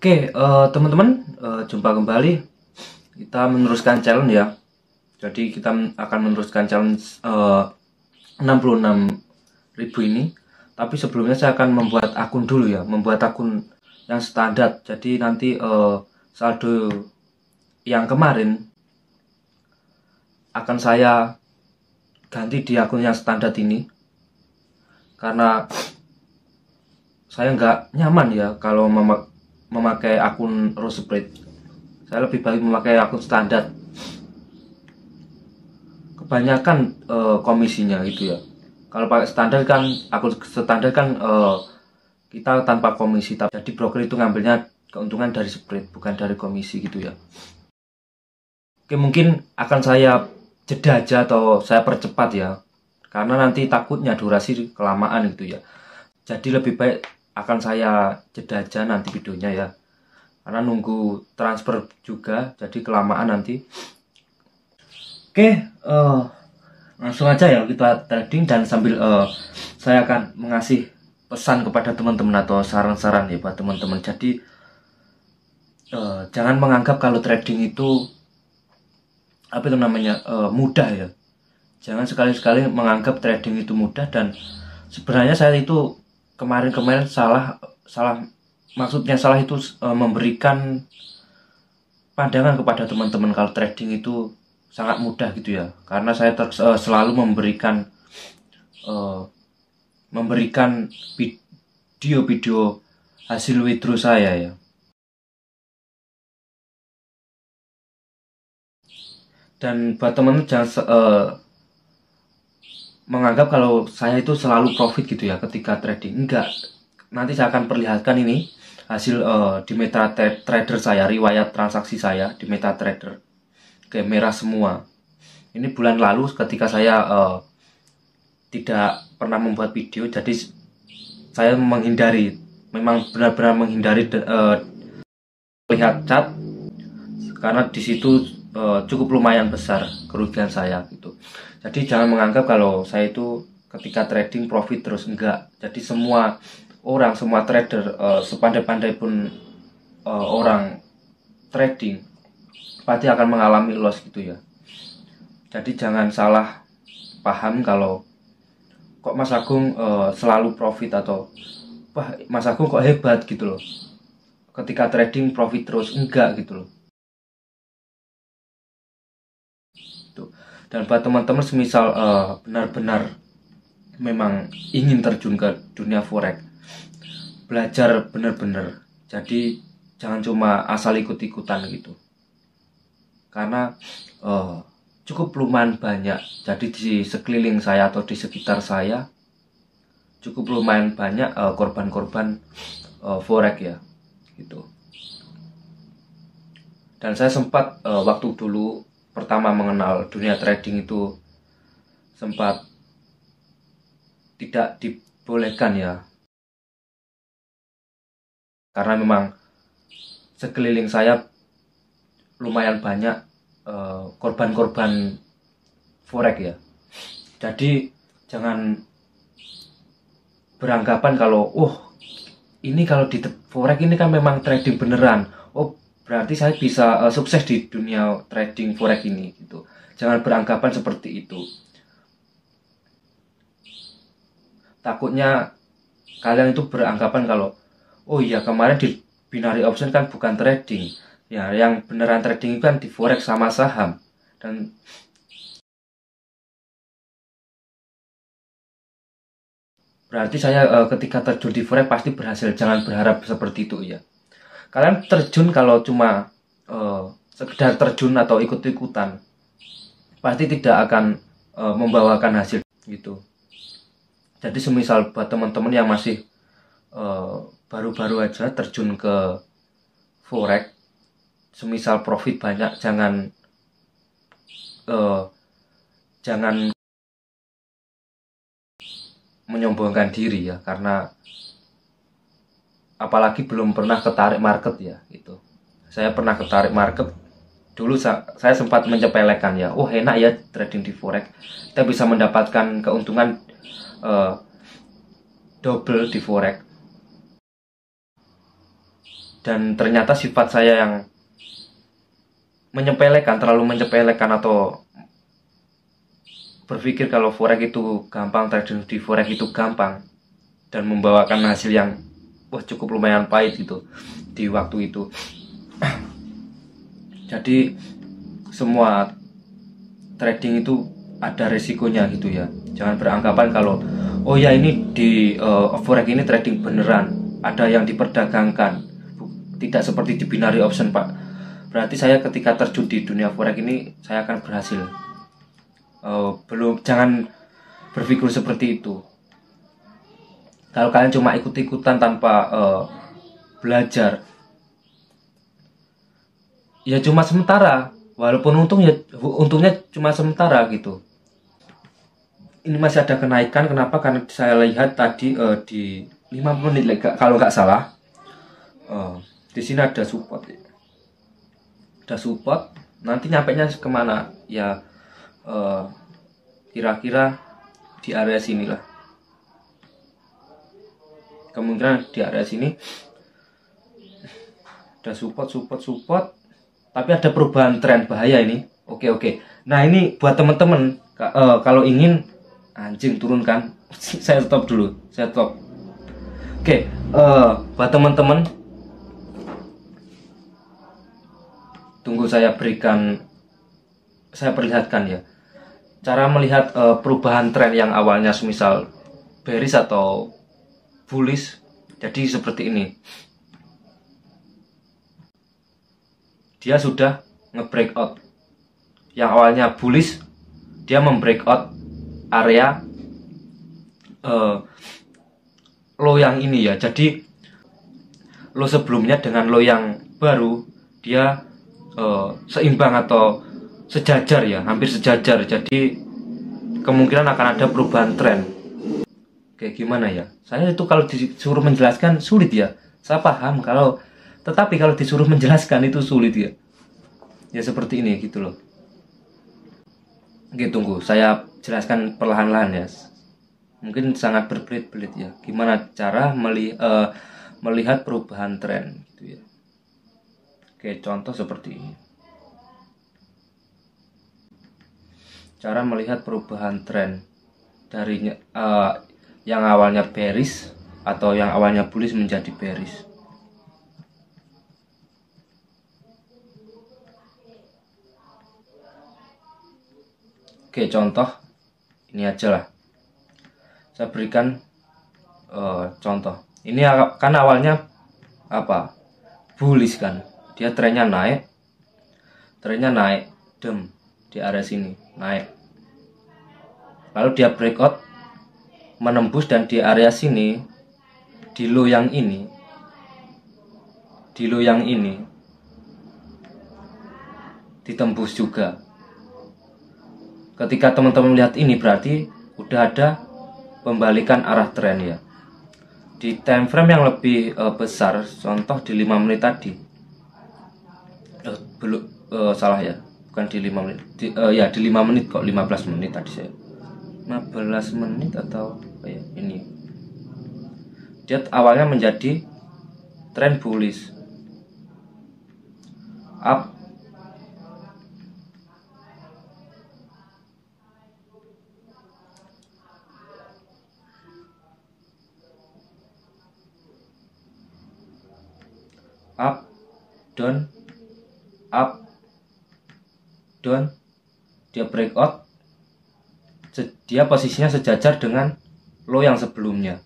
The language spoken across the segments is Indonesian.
Oke, teman-teman, jumpa kembali. Kita meneruskan challenge ya. Jadi kita akan meneruskan challenge 66.000 ini. Tapi sebelumnya saya akan membuat akun dulu ya, membuat akun yang standar. Jadi nanti saldo yang kemarin akan saya ganti di akun yang standar ini. Karena saya nggak nyaman ya kalau memakai akun Rose Spread. Saya lebih baik memakai akun standar. Kebanyakan komisinya gitu ya. Kalau pakai standar kan, akun standar kan kita tanpa komisi. Jadi broker itu ngambilnya keuntungan dari spread, bukan dari komisi gitu ya. Oke, mungkin akan saya jeda aja atau saya percepat ya. Karena nanti takutnya durasi kelamaan gitu ya. Jadi lebih baik akan saya jeda aja nanti videonya ya. Karena nunggu transfer juga, jadi kelamaan nanti. Oke, langsung aja ya kita trading, dan sambil saya akan mengasih pesan kepada teman-teman atau saran-saran ya buat teman-teman. Jadi jangan menganggap kalau trading itu mudah ya. Jangan sekali-sekali menganggap trading itu mudah. Dan sebenarnya saya itu kemarin salah maksudnya salah itu memberikan pandangan kepada teman-teman kalau trading itu sangat mudah gitu ya. Karena saya selalu memberikan video-video hasil withdraw saya ya. Dan buat teman-teman jangan menganggap kalau saya itu selalu profit gitu ya ketika trading. Enggak. Nanti saya akan perlihatkan ini hasil di MetaTrader saya, riwayat transaksi saya di MetaTrader. Oke, merah semua. Ini bulan lalu ketika saya tidak pernah membuat video, jadi saya menghindari, memang benar-benar menghindari lihat cat, karena di situ cukup lumayan besar kerugian saya gitu. Jadi jangan menganggap kalau saya itu ketika trading profit terus, enggak. Jadi semua trader, sepandai-pandai pun orang trading pasti akan mengalami loss gitu ya. Jadi jangan salah paham kalau kok Mas Agung selalu profit, atau wah Mas Agung kok hebat gitu loh ketika trading profit terus, enggak gitu loh. Dan buat teman-teman semisal benar-benar memang ingin terjun ke dunia forex, belajar benar-benar. Jadi jangan cuma asal ikut-ikutan gitu. Karena cukup lumayan banyak. Jadi di sekeliling saya atau di sekitar saya cukup lumayan banyak korban-korban forex ya gitu. Dan saya sempat waktu dulu pertama mengenal dunia trading itu sempat tidak dibolehkan ya. Karena memang sekeliling saya lumayan banyak korban-korban forex ya. Jadi jangan beranggapan kalau ini kalau di forex ini kan memang trading beneran. Oh, berarti saya bisa sukses di dunia trading forex ini gitu. Jangan beranggapan seperti itu. Takutnya kalian itu beranggapan kalau oh iya kemarin di binary option kan bukan trading. Ya, yang beneran trading itu kan di forex sama saham. Dan berarti saya ketika terjun di forex pasti berhasil. Jangan berharap seperti itu ya. Kalian terjun kalau cuma sekedar terjun atau ikut-ikutan, pasti tidak akan membawakan hasil gitu. Jadi semisal buat teman-teman yang masih baru-baru aja terjun ke forex, semisal profit banyak, jangan menyombongkan diri ya, karena apalagi belum pernah ketarik market ya gitu. Saya pernah ketarik market dulu, saya sempat menyepelekan ya, enak ya trading di forex, kita bisa mendapatkan keuntungan double di forex. dan ternyata sifat saya yang menyepelekan, terlalu menyepelekan atau berpikir kalau forex itu gampang, trading di forex itu gampang dan membawakan hasil yang cukup lumayan pahit gitu di waktu itu. Jadi semua trading itu ada resikonya gitu ya. Jangan beranggapan kalau oh ya ini di forex ini trading beneran, ada yang diperdagangkan. Tidak seperti di binary option, Pak. Berarti saya ketika terjun di dunia forex ini saya akan berhasil. Jangan berpikir seperti itu. Kalau kalian cuma ikut-ikutan tanpa belajar, ya cuma sementara. Walaupun untungnya cuma sementara gitu. Ini masih ada kenaikan. Kenapa? Karena saya lihat tadi di 5 menit kalau nggak salah. Di sini ada support. Ada support. Nanti nyampainya kemana? Ya kira-kira di area sini lah. Kemungkinan di area sini ada support. Tapi ada perubahan tren, bahaya ini. Oke. Nah ini buat teman-teman kalau ingin anjing turunkan, saya stop dulu. Oke, buat teman-teman, tunggu saya perlihatkan ya. Cara melihat perubahan tren yang awalnya semisal bearish atau bullish, jadi seperti ini. Dia sudah nge-breakout. Yang awalnya bullish, dia membreakout area low yang ini ya. Jadi low sebelumnya dengan low yang baru dia seimbang atau sejajar ya, hampir sejajar. Jadi kemungkinan akan ada perubahan tren. Kayak gimana ya? Saya itu kalau disuruh menjelaskan sulit ya. Saya paham tetapi kalau disuruh menjelaskan itu sulit ya. Ya seperti ini gitu loh. Oke, tunggu, saya jelaskan perlahan-lahan ya. Mungkin sangat berbelit-belit ya. Gimana cara melihat perubahan tren gitu ya. Oke, contoh seperti ini. Cara melihat perubahan tren dari yang awalnya bearish atau yang awalnya bullish menjadi bearish. Oke, contoh ini aja lah. Saya berikan contoh. Ini kan awalnya apa? Bullish kan. Dia trennya naik. Di area sini naik. Lalu dia breakout menembus dan di area sini di low yang ini ditembus juga. Ketika teman-teman melihat ini berarti udah ada pembalikan arah tren ya. Di time frame yang lebih besar, contoh di 5 menit tadi. Salah ya. Bukan di 5 menit. Di 5 menit kok, 15 menit tadi saya. 15 menit atau ya ini. Dia awalnya menjadi tren bullish. Up down, dia breakout, dia posisinya sejajar dengan low yang sebelumnya.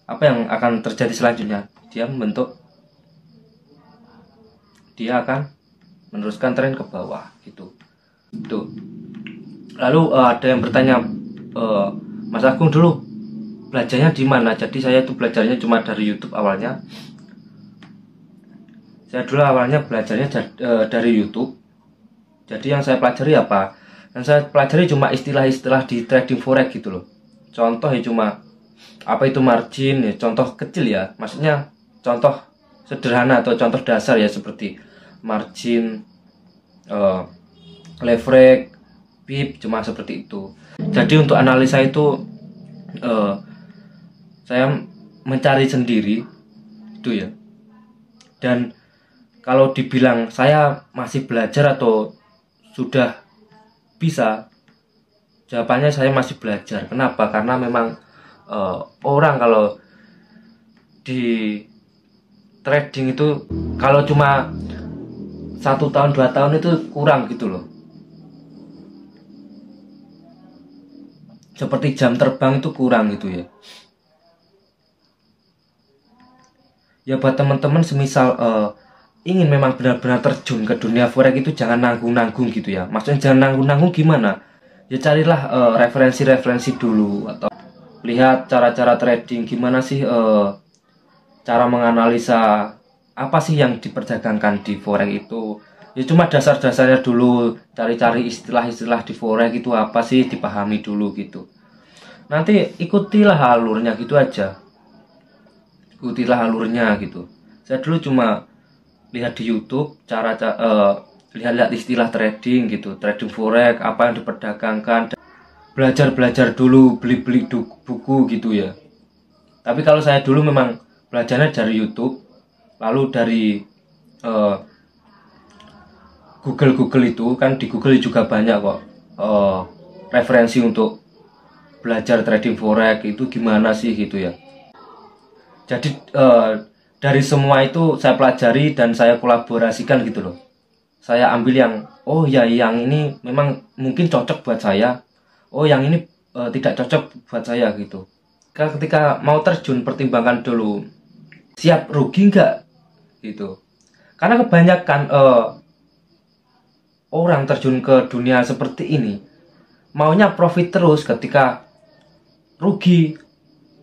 Apa yang akan terjadi selanjutnya? Dia akan meneruskan tren ke bawah gitu. Tuh. Lalu ada yang bertanya, Mas Agung dulu belajarnya di mana? Jadi saya itu belajarnya cuma dari YouTube awalnya. Saya dulu awalnya belajarnya dari YouTube. Jadi yang saya pelajari apa? Yang saya pelajari cuma istilah-istilah di trading forex gitu loh. Contoh ya cuma apa itu margin ya, contoh kecil ya. Maksudnya contoh sederhana atau contoh dasar ya seperti margin, leverage, pip, cuma seperti itu. Jadi untuk analisa itu saya mencari sendiri gitu ya. Dan kalau dibilang saya masih belajar atau sudah bisa, jawabannya saya masih belajar. Kenapa? Karena memang orang kalau di trading itu kalau cuma 1 tahun 2 tahun itu kurang gitu loh. Seperti jam terbang itu kurang gitu ya. Ya buat teman-teman semisal ingin memang benar-benar terjun ke dunia forex itu jangan nanggung-nanggung gitu ya. Maksudnya jangan nanggung-nanggung gimana? Ya carilah referensi-referensi dulu, atau lihat cara-cara trading gimana sih, cara menganalisa apa sih yang diperdagangkan di forex itu. Ya cuma dasar-dasarnya dulu, cari-cari istilah-istilah di forex itu apa sih, dipahami dulu gitu. Nanti ikutilah alurnya gitu aja. Ikutilah alurnya gitu. Saya dulu cuma lihat di YouTube lihat-lihat istilah trading gitu, trading forex apa yang diperdagangkan, belajar dulu, beli buku gitu ya. Tapi kalau saya dulu memang belajarnya dari YouTube, lalu dari Google itu kan, di Google juga banyak kok referensi untuk belajar trading forex itu gimana sih gitu ya. Jadi dari semua itu saya pelajari dan saya kolaborasikan gitu loh. Saya ambil yang, oh ya yang ini memang mungkin cocok buat saya, oh yang ini tidak cocok buat saya gitu. Ketika mau terjun, pertimbangkan dulu, siap rugi enggak gitu. Karena kebanyakan orang terjun ke dunia seperti ini maunya profit terus, ketika rugi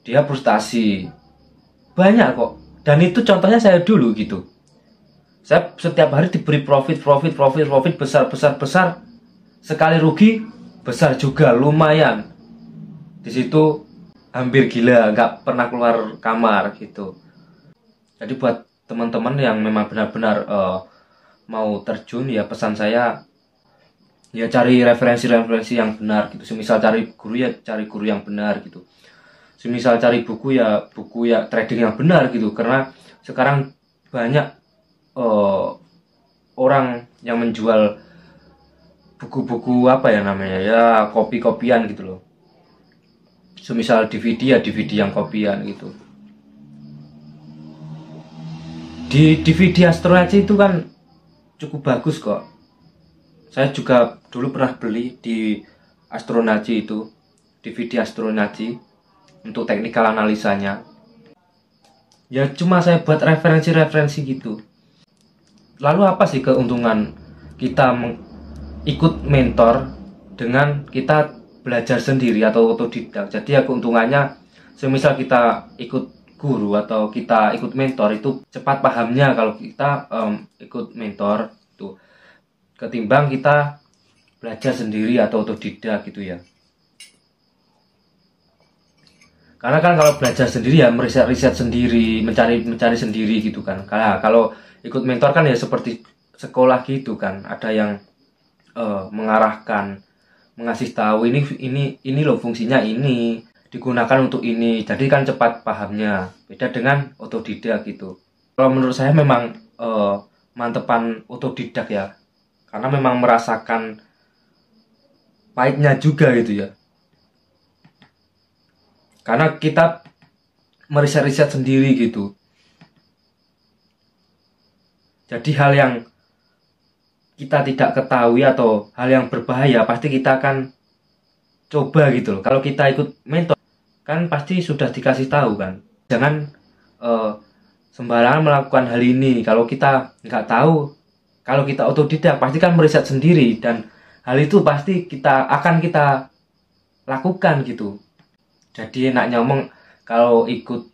dia frustasi. Banyak kok, dan itu contohnya saya dulu gitu. Saya setiap hari diberi profit besar. Sekali rugi besar juga, lumayan. Di situ hampir gila, nggak pernah keluar kamar gitu. Jadi buat teman-teman yang memang benar-benar mau terjun, ya pesan saya ya cari referensi-referensi yang benar gitu. Semisal cari guru, ya cari guru yang benar gitu. Semisal cari buku ya trading yang benar gitu. Karena sekarang banyak orang yang menjual buku-buku apa ya namanya, ya kopi-kopian gitu loh. Semisal DVD ya DVD yang kopian gitu. Di DVD Astronaci itu kan cukup bagus kok. Saya juga dulu pernah beli di Astronaci itu, DVD Astronaci untuk teknikal analisanya. Ya cuma saya buat referensi-referensi gitu. Lalu apa sih keuntungan kita ikut mentor dengan kita belajar sendiri atau otodidak? Jadi ya keuntungannya, semisal kita ikut guru atau kita ikut mentor itu cepat pahamnya kalau kita ikut mentor itu, ketimbang kita belajar sendiri atau otodidak gitu ya. Karena kan kalau belajar sendiri ya riset sendiri, mencari sendiri gitu kan. Karena kalau ikut mentor kan ya seperti sekolah gitu kan, ada yang mengarahkan, mengasih tahu ini loh fungsinya, ini digunakan untuk ini. Jadi kan cepat pahamnya. Beda dengan otodidak gitu. Kalau menurut saya memang mantepan otodidak ya. Karena memang merasakan pahitnya juga gitu ya. Karena kita meriset-riset sendiri gitu. Jadi hal yang kita tidak ketahui atau hal yang berbahaya pasti kita akan coba gitu loh. Kalau kita ikut mentor kan pasti sudah dikasih tahu kan. Jangan sembarangan melakukan hal ini. Kalau kita nggak tahu, kalau kita otodidak pasti kan meriset sendiri, dan hal itu pasti akan kita lakukan gitu. Jadi enaknya ngomong, kalau ikut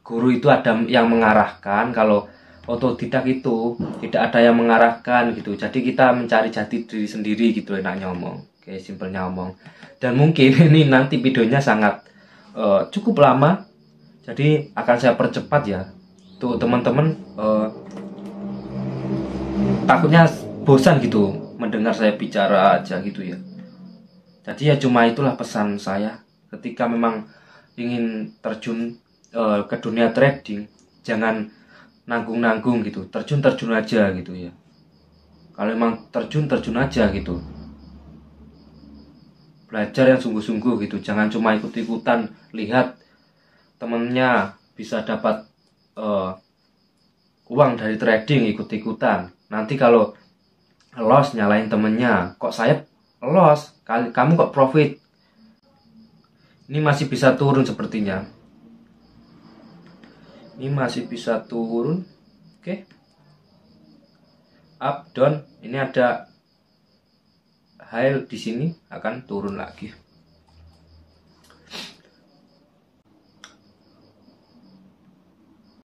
guru itu ada yang mengarahkan, kalau otodidak itu tidak ada yang mengarahkan gitu. Jadi kita mencari jati diri sendiri gitu, enaknya ngomong. Oke, simpelnya ngomong. Dan mungkin ini nanti videonya sangat cukup lama, jadi akan saya percepat ya. Tuh teman-teman takutnya bosan gitu mendengar saya bicara aja gitu ya. Jadi ya cuma itulah pesan saya ketika memang ingin terjun ke dunia trading. jangan nanggung-nanggung gitu, terjun aja gitu ya. Kalau emang terjun aja gitu, belajar yang sungguh-sungguh gitu, jangan cuma ikut-ikutan lihat temennya bisa dapat uang dari trading, ikut-ikutan. Nanti kalau loss nyalain temennya, kok saya loss, kamu kok profit. Ini masih bisa turun sepertinya. Ini masih bisa turun. Oke. Up, down. Ini ada high di sini, akan turun lagi.